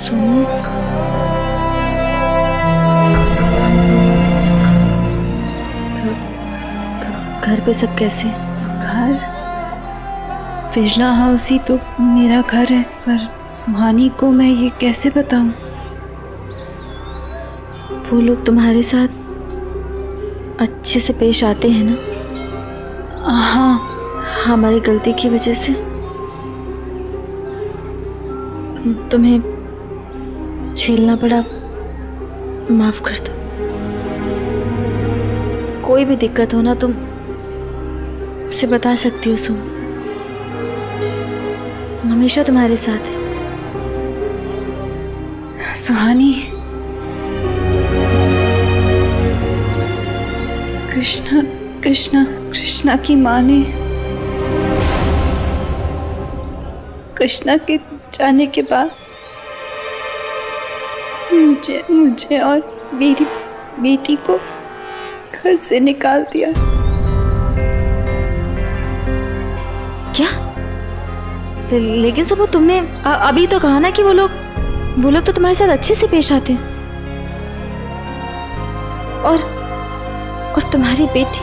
सुनो, घर पे सब कैसे? घर? बिरला हाउस ही तो मेरा घर है, पर सुहानी को मैं ये कैसे बताऊं? वो लोग तुम्हारे साथ अच्छे से पेश आते हैं ना? हाँ। हमारी गलती की वजह से तुम्हें झेलना पड़ा, माफ कर दो। कोई भी दिक्कत हो ना तुम से बता सकती हो सुम, हम हमेशा तुम्हारे साथ हैं। सुहानी, कृष्णा की माँ ने कृष्णा के जाने के बाद मुझे और मेरी बेटी को घर से निकाल दिया। क्या? लेकिन सुबह तुमने अभी तो कहा ना कि वो लोग तो तुम्हारे साथ अच्छे से पेश आते हैं। और तुम्हारी बेटी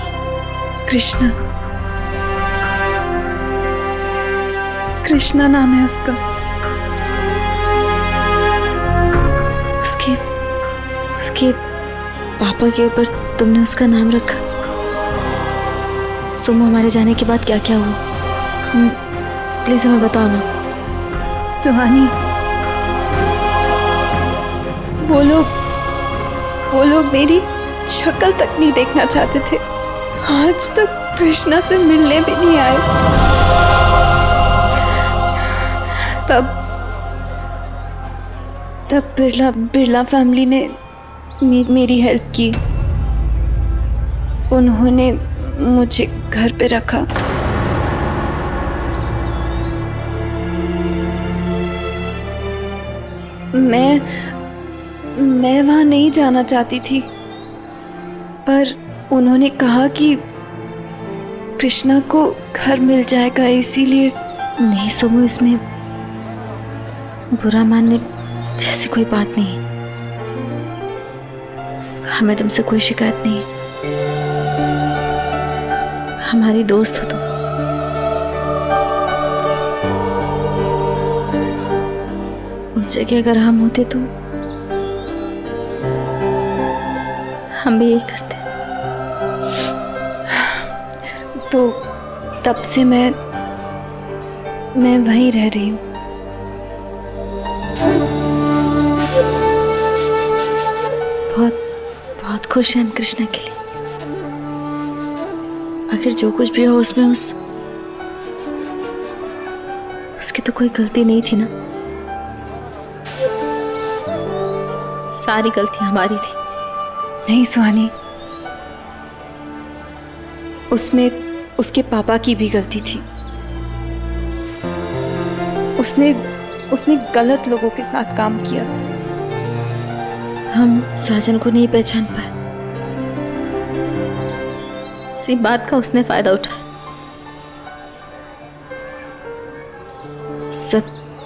कृष्णा नाम है उसका। उसके पापा के ऊपर तुमने उसका नाम रखा। सोमो, हमारे जाने के बाद क्या क्या हुआ? प्लीज हमें बताओ ना। सुहानी, वो लोग मेरी शक्ल तक नहीं देखना चाहते थे। आज तक कृष्णा से मिलने भी नहीं आए। तब बिरला फैमिली ने मेरी हेल्प की। उन्होंने मुझे घर पे रखा। मैं वहां नहीं जाना चाहती थी, पर उन्होंने कहा कि कृष्णा को घर मिल जाएगा, इसीलिए। नहीं सोमो, इसमें बुरा मानने जैसी कोई बात नहीं है। हमें तुमसे कोई शिकायत नहीं है। हमारी दोस्त हो तुम। उस जगह अगर हम होते तो हम भी यही करते। तो तब से मैं वहीं रह रही हूँ। बहुत खुश हैं हम कृष्णा के लिए। आखिर जो कुछ भी हो उसमें उसकी तो कोई गलती नहीं थी ना। सारी गलती हमारी थी। नहीं सुहानी, उसमें उसके पापा की भी गलती थी। उसने गलत लोगों के साथ काम किया। हम साजन को नहीं पहचान पाए, इसी बात का उसने फायदा उठाया। सब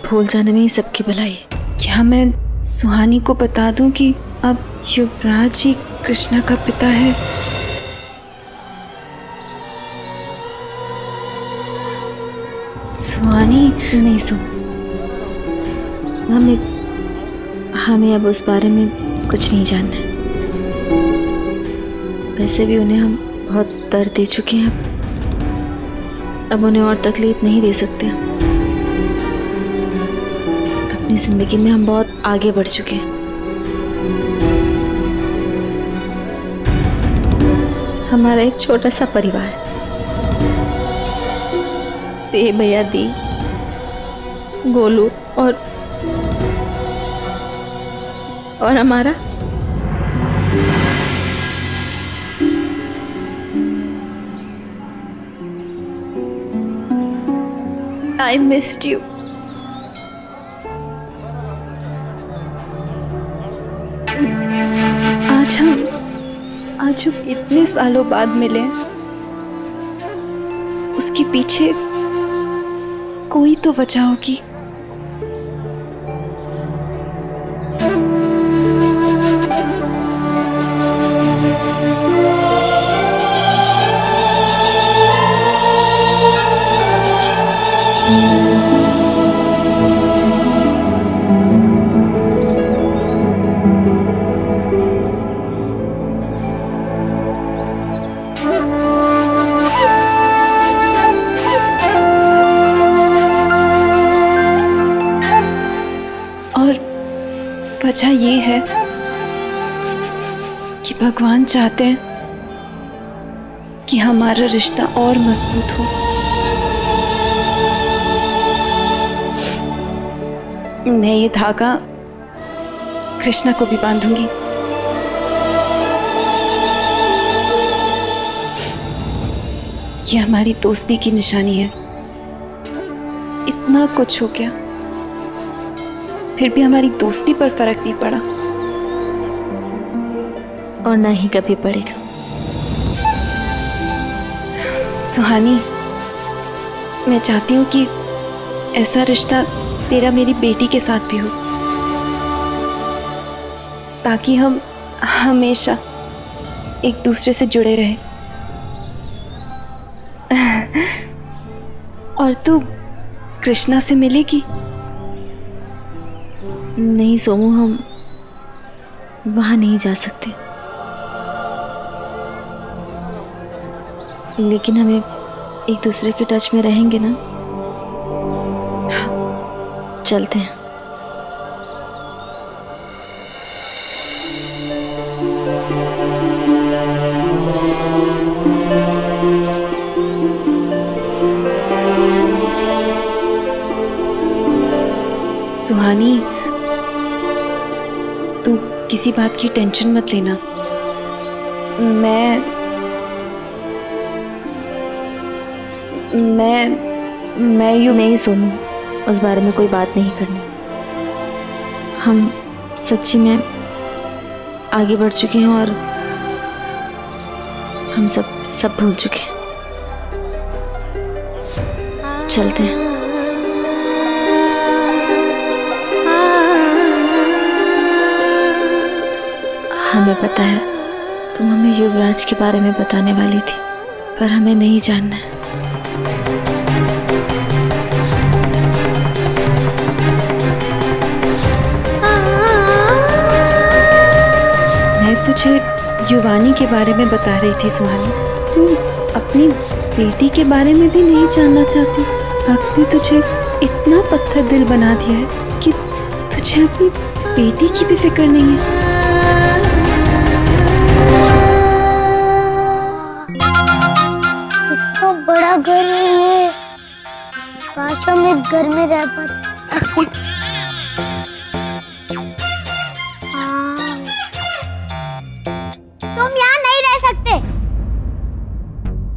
भूल जाने में ही सबकी भलाई है। क्या मैं सुहानी को बता दूं कि अब युवराज ही कृष्णा का पिता है? सुहानी, नहीं सुन, हमें अब उस बारे में कुछ नहीं जानना है। वैसे भी उन्हें हम बहुत दर्द दे चुके हैं। अब उन्हें और तकलीफ नहीं दे सकते हम। अपनी जिंदगी में हम बहुत आगे बढ़ चुके हैं। हमारा एक छोटा सा परिवार है। भैया दी, गोलू और हमारा I missed you. आज हम इतने सालों बाद मिले। उसके पीछे कोई तो वजह होगी। और वजह ये है कि भगवान चाहते हैं कि हमारा रिश्ता और मजबूत हो। मैं ये धागा कृष्णा को भी बांधूंगी। ये हमारी दोस्ती की निशानी है। इतना कुछ हो गया, फिर भी हमारी दोस्ती पर फर्क नहीं पड़ा और ना ही कभी पड़ेगा। सुहानी, मैं चाहती हूँ कि ऐसा रिश्ता तेरा मेरी बेटी के साथ भी हो, ताकि हम हमेशा एक दूसरे से जुड़े रहें। और तू कृष्णा से मिलेगी? नहीं सोमू, हम वहां नहीं जा सकते, लेकिन हमें एक दूसरे के टच में रहेंगे ना। चलते हैं। सुहानी, तू किसी बात की टेंशन मत लेना। मैं यूं नहीं सोनू, उस बारे में कोई बात नहीं करनी। हम सच्ची में आगे बढ़ चुके हैं और हम सब भूल चुके हैं। चलते हैं। हमें पता है तुम हमें युवराज के बारे में बताने वाली थी, पर हमें नहीं जानना है। मैं तुझे युवानी के बारे में बता रही थी सुहानी। तू अपनी बेटी के बारे में भी नहीं जानना चाहती? वक्त ने तुझे इतना पत्थर दिल बना दिया है कि तुझे अपनी बेटी की भी फिक्र नहीं है। इतना बड़ा घर है, काश हम इस घर में रह पाते। तुम यहाँ नहीं रह सकते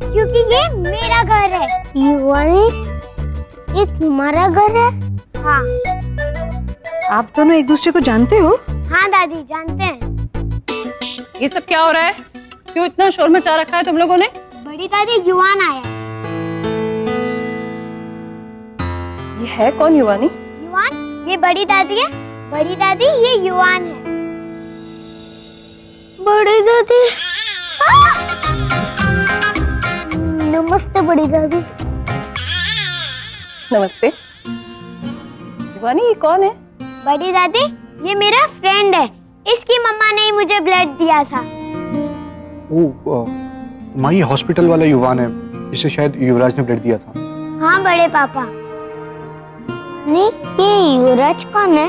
क्योंकि ये मेरा घर है। युवानी, ये तुम्हारा घर है? हाँ। आप दोनों एक दूसरे को जानते हो? हाँ दादी, जानते हैं। ये सब क्या हो रहा है? क्यों इतना शोर मचा रखा है तुम लोगों ने? बड़ी दादी, युवान आया। ये है कौन युवानी? युवान, ये बड़ी दादी है। बड़ी दादी, ये युवान है। बड़ी दादी। नमस्ते बड़ी दादी। नमस्ते। युवानी, ये कौन है? बड़ी दादी, ये मेरा फ्रेंड है। इसकी मम्मा ने ही मुझे ब्लड दिया था। माँ, ये हॉस्पिटल वाला युवान है, जिसे शायद युवराज ने ब्लड दिया था। हाँ बड़े पापा। नहीं, ये युवराज कौन है?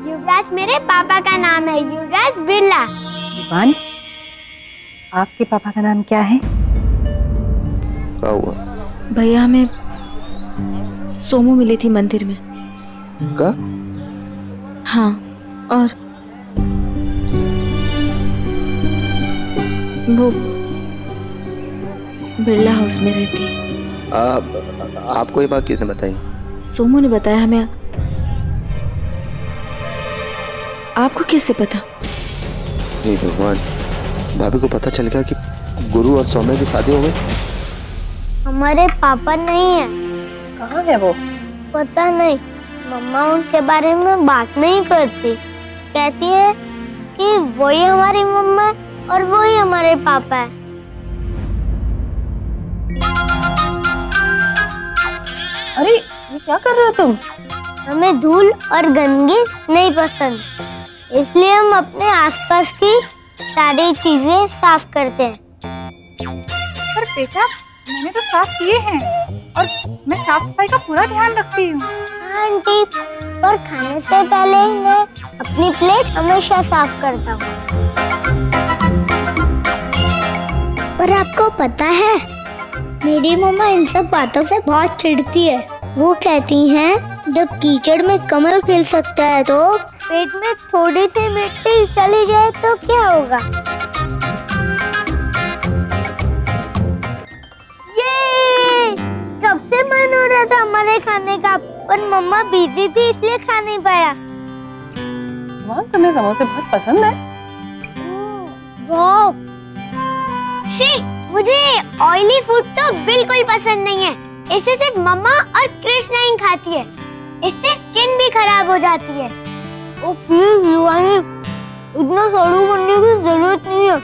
युवराज मेरे पापा का नाम है, युवराज बिरला। युवान, आपके पापा का नाम क्या है? क्या हुआ? भैया, हमें सोमू मिली थी मंदिर में। क्या? हाँ, और वो बिरला हाउस में रहती है। आपको ये बात किसने बताई? सोमू ने बताया हमें। आपको कैसे पता? हे भगवान, भाभी को पता चल गया कि गुरु और सौम्या की शादी हो गई? हमारे पापा नहीं है। कहाँ है वो? पता नहीं, मम्मा उनके बारे में बात नहीं करती। कहती है कि वही हमारी मम्मा है और वही हमारे पापा है। अरे ये क्या कर रहे हो तुम? हमें धूल और गंदगी नहीं पसंद, इसलिए हम अपने आसपास की सारी चीजें साफ करते हैं। पर बेटा, मैंने तो साफ किए हैं। और मैं साफ सफाई का पूरा ध्यान रखती हूँ। हाँ आंटी, और खाने से पहले ही मैं अपनी प्लेट हमेशा साफ करता हूँ। और आपको पता है, मेरी मम्मा इन सब बातों से बहुत चिढ़ती है। वो कहती हैं जब कीचड़ में कमल खिल सकता है तो पेट में थोड़ी सी मिट्टी चली जाए तो क्या होगा। ये कब से मन हो रहा था हमारे खाने का, पर मम्मा बिजी थी इसलिए खा नहीं पाया। तुम्हें समोसे बहुत पसंद है? वाह, मुझे ऑयली फूड तो बिल्कुल पसंद नहीं है। इसे सिर्फ मम्मा और कृष्णा ही खाती है। इससे स्किन भी खराब हो जाती है। ओ प्लीज युवानी, इतना साड़ू बनने की जरूरत नहीं है।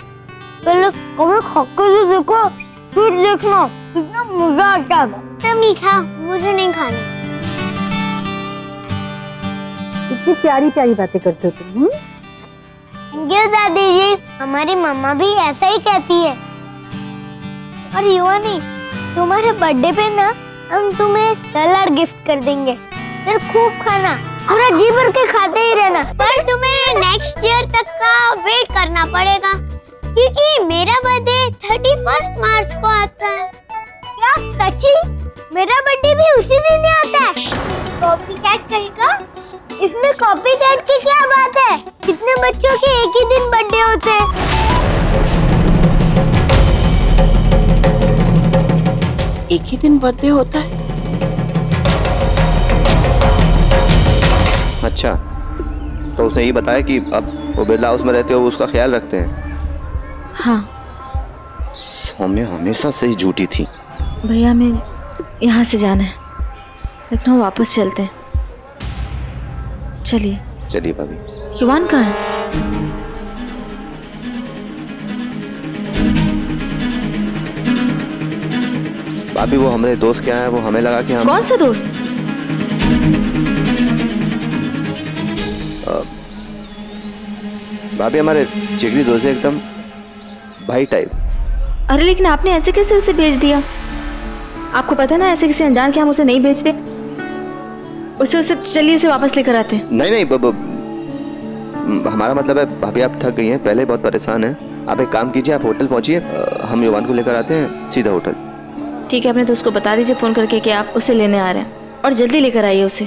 पहले कभी खा के तो देखो, फिर देखना कितना मजा आता है। तुम ही खाओ, मुझे नहीं खाना। इतनी प्यारी प्यारी बातें करते हो तुम। थैंक यू दादी जी, हमारी मम्मा भी ऐसा ही कहती है। और युवानी, तुम्हारे बर्थडे पे ना हम तुम्हें सलाद गिफ्ट कर देंगे, फिर खूब खाना, पूरा जी भर के खाते ही रहना। पर तुम्हें नेक्स्ट ईयर तक का वेट करना पड़ेगा, क्योंकि मेरा बर्थडे 31 मार्च को आता है। क्या सच्ची? मेरा बर्थडे भी उसी दिन ही आता है? कॉपी कैट कहेगा? इसमें कॉपी कैट की क्या बात है? कितने बच्चों के एक ही दिन बर्थडे होते हैं। एक ही दिन बर्थडे होता है? अच्छा, तो उसने ये बताया कि अब वो बिरला हाउस में रहते हो, उसका ख्याल रखते हैं। हाँ सौम्या हमेशा से ही झूठी थी। भैया, हमें यहाँ से जाना है, लखनऊ वापस चलते हैं। चलिए। चलिए भाभी। युवान कहाँ है? भाभी वो हमारे दोस्त क्या है, वो हमें लगा कि हम। कौन सा दोस्त? भाभी हमारे जिगरी दोस्त है, एकदम भाई टाइप। अरे लेकिन आपने ऐसे कैसे उसे भेज दिया? आपको पता है ना, ऐसे किसी अनजान के हम उसे नहीं भेजते। उसे चलिए उसे वापस लेकर आते हैं। नहीं हमारा मतलब है भाभी आप थक गई हैं, पहले बहुत परेशान हैं। आप एक काम कीजिए, आप होटल पहुंचिए, हम युवान को लेकर आते हैं सीधा होटल। ठीक है, अपने दोस्त को बता दीजिए फोन करके कि आप उसे लेने आ रहे हैं, और जल्दी लेकर आइए उसे।